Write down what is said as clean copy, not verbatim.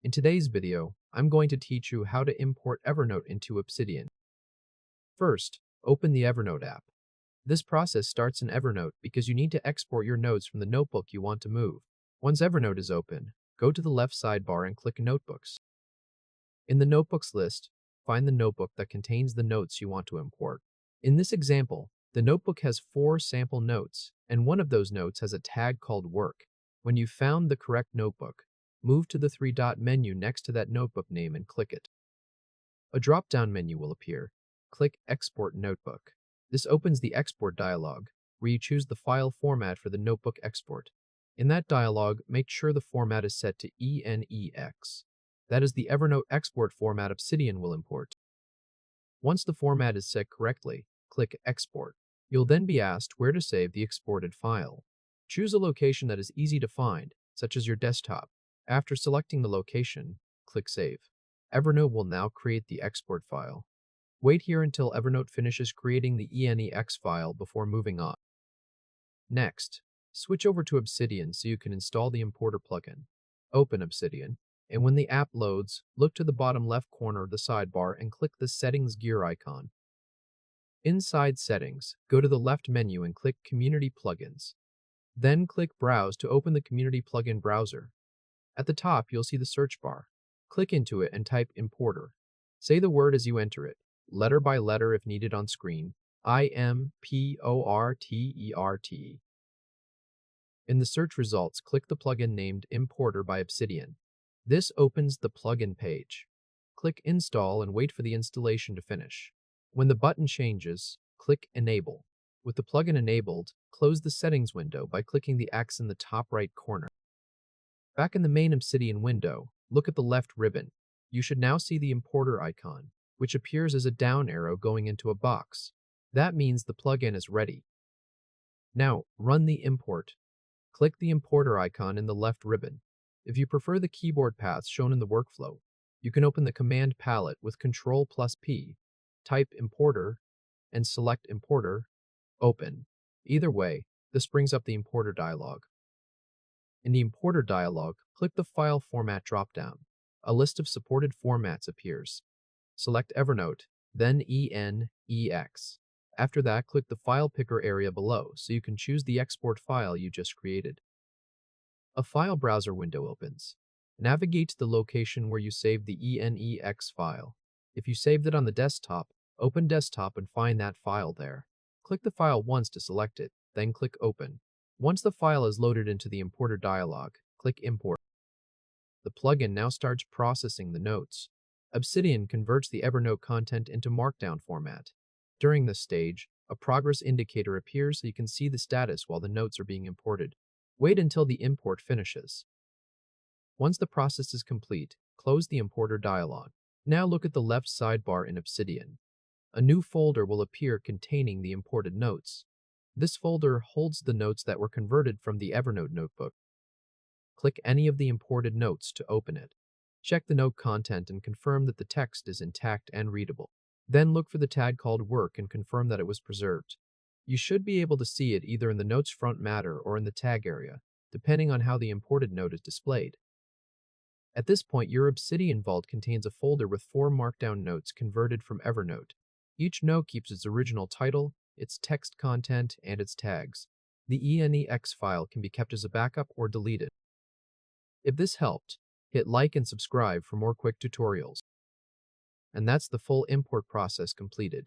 In today's video, I'm going to teach you how to import Evernote into Obsidian. First, open the Evernote app. This process starts in Evernote because you need to export your notes from the notebook you want to move. Once Evernote is open, go to the left sidebar and click Notebooks. In the Notebooks list, find the notebook that contains the notes you want to import. In this example, the notebook has 4 sample notes, and one of those notes has a tag called Work. When you've found the correct notebook, move to the 3-dot menu next to that notebook name and click it. A drop-down menu will appear. Click Export Notebook. This opens the Export dialog, where you choose the file format for the notebook export. In that dialog, make sure the format is set to ENEX. That is the Evernote export format Obsidian will import. Once the format is set correctly, click Export. You'll then be asked where to save the exported file. Choose a location that is easy to find, such as your desktop. After selecting the location, click Save. Evernote will now create the export file. Wait here until Evernote finishes creating the ENEX file before moving on. Next, switch over to Obsidian so you can install the importer plugin. Open Obsidian, and when the app loads, look to the bottom left corner of the sidebar and click the Settings gear icon. Inside Settings, go to the left menu and click Community Plugins. Then click Browse to open the Community Plugin browser. At the top, you'll see the search bar. Click into it and type Importer. Say the word as you enter it, letter by letter if needed on screen. IMPORTERT. In the search results, click the plugin named Importer by Obsidian. This opens the plugin page. Click Install and wait for the installation to finish. When the button changes, click Enable. With the plugin enabled, close the Settings window by clicking the X in the top right corner. Back in the main Obsidian window, look at the left ribbon. You should now see the importer icon, which appears as a down arrow going into a box. That means the plugin is ready. Now, run the import. Click the importer icon in the left ribbon. If you prefer the keyboard paths shown in the workflow, you can open the command palette with Ctrl+P, type importer, and select importer, open. Either way, this brings up the importer dialog. In the importer dialog, click the file format dropdown. A list of supported formats appears. Select Evernote, then ENEX. After that, click the file picker area below so you can choose the export file you just created. A file browser window opens. Navigate to the location where you saved the ENEX file. If you saved it on the desktop, open Desktop and find that file there. Click the file once to select it, then click Open. Once the file is loaded into the importer dialog, click Import. The plugin now starts processing the notes. Obsidian converts the Evernote content into Markdown format. During this stage, a progress indicator appears so you can see the status while the notes are being imported. Wait until the import finishes. Once the process is complete, close the importer dialog. Now look at the left sidebar in Obsidian. A new folder will appear containing the imported notes. This folder holds the notes that were converted from the Evernote notebook. Click any of the imported notes to open it. Check the note content and confirm that the text is intact and readable. Then look for the tag called Work and confirm that it was preserved. You should be able to see it either in the note's front matter or in the tag area, depending on how the imported note is displayed. At this point, your Obsidian vault contains a folder with 4 markdown notes converted from Evernote. Each note keeps its original title, its text content, and its tags. The ENEX file can be kept as a backup or deleted. If this helped, hit like and subscribe for more quick tutorials. And that's the full import process completed.